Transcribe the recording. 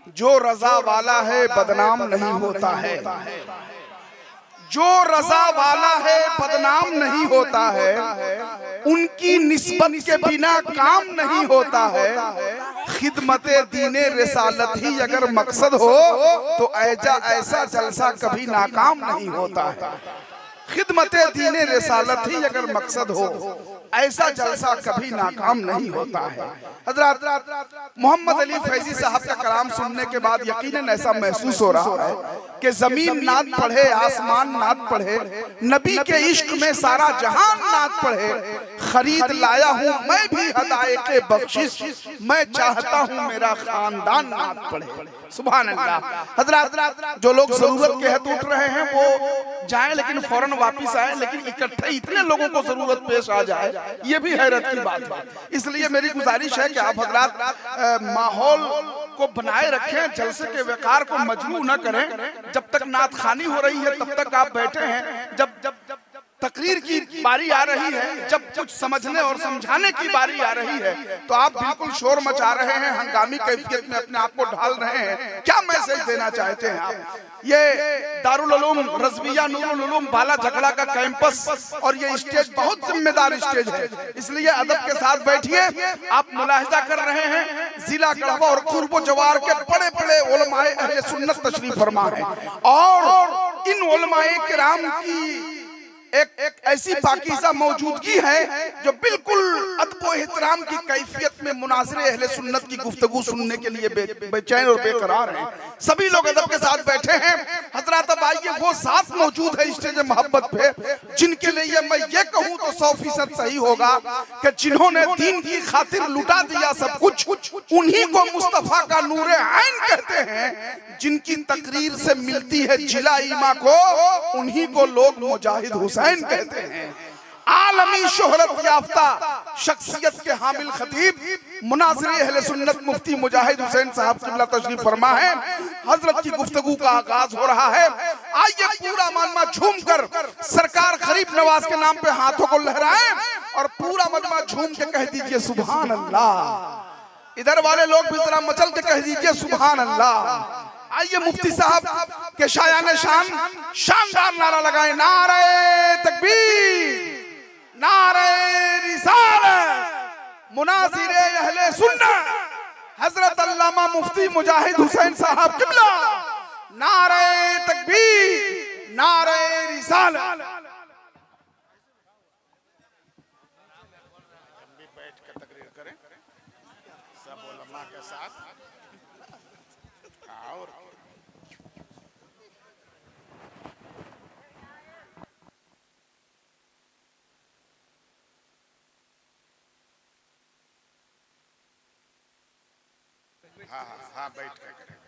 जो रजा वाला है बदनाम नहीं होता है, जो रजा वाला है बदनाम नहीं होता है, उनकी निस्बत के बिना काम नहीं होता है। खिदमते दीने रिसालत ही अगर मकसद हो तो ऐसा जलसा कभी नाकाम नहीं होता है। खिदमते दीने रिसालत ही अगर मकसद हो ऐसा जलसा कभी नाकाम नहीं होता है। हजरत मोहम्मद अली फैजी साहब का कलाम सुनने के बाद यकीनन ऐसा महसूस हो रहा है कि जमीन नात पढ़े, आसमान नात पढ़े, नबी के इश्क में सारा जहान नात पढ़े। खरीद लाया हूँ मैं भी हदाए के बख्शिश, मैं चाहता हूँ मेरा खानदान नात पढ़े। सुभान अल्लाह। हजरत जो लोग जरूरत के हेतु उठ रहे हैं वो जाएं लेकिन फौरन वापिस आए, लेकिन इकट्ठे इतने लोगों को जरूरत पेश आ जाए ये भी हैरत की बात है। इसलिए मेरी गुजारिश है कि आप हजरात माहौल को बनाए रखें, जलसे के वकार को मजबूर न करें। जब तक नात खानी हो रही है तब तक आप बैठे हैं, जब तकरीर की बारी आ रही है, जब कुछ समझने और समझाने की बारी आ रही है तो आप बिल्कुल शोर मचा रहे हैं, हंगामी कैफियत में अपने आप को ढाल रहे हैं। क्या मैसेज देना चाहते हैं आप? ये दारुल उलूम रज़विया नूरुल उलूम बाला झगड़ा का कैंपस और ये स्टेज बहुत जिम्मेदार स्टेज है, इसलिए अदब के साथ बैठिए। आप मुलाहिजा कर रहे हैं जिला गढ़वा और कुर्ब जवार के बड़े बड़े उलमाए अहले सुन्नत तशरीफ फरमा है और इन उलमाए किराम की एक ऐसी पाकीज़ा मौजूदगी है जो बिल्कुल अदब व एहतराम की कैफियत में मुनाज़िरे अहले सुन्नत की गुफ्तगू सुनने के लिए बेचैन और बेकरार हैं। सभी लोग अदब के साथ बैठे हैं। हजरात अब आइए, वो साथ मौजूद है स्टेज मोहब्बत पे जिनके लिए मैं ये कहूँ तो 100% सही होगा कि जिन्होंने दीन की खातिर लुटा दिया सब कुछ, उन्हीं को मुस्तफा का नूरे ऐन कहते हैं। जिनकी तकरीर से मिलती है जिला ईमा को, उन्हीं को लोग मुजाहिद हुसैन कहते हैं। आलमी शोहरत याफ्ता शख्सियत के हामिल खतीब मुनाज़िरे अहले सुन्नत मुफ्ती मुजाहिद हुसैन साहब किबला तशरीफ फरमा है। हजरत की गुफ्तगू का आगाज हो रहा है। आइए पूरा मजमा झूम कर सरकार गरीब नवाज के नाम पे हाथों को लहराएं और पूरा मजमा झूम के कह दीजिए सुभान अल्लाह। इधर वाले लोग भी जरा मचल के कह दीजिए सुभान अल्लाह। आइए मुफ्ती साहब के शायान शान शानदार नारा लगाए, नारे तकबीर, नारे रिसालत, मुनाज़िरे अहले सुन्नत हजरत अल्लामा मुफ्ती मुजाहिद हुसैन साहब किबला, नारे तकबीर, नारे रिसालत। बैठ कर तकरीर करें सब उलमा के साथ। और हाँ बैठ कर करें।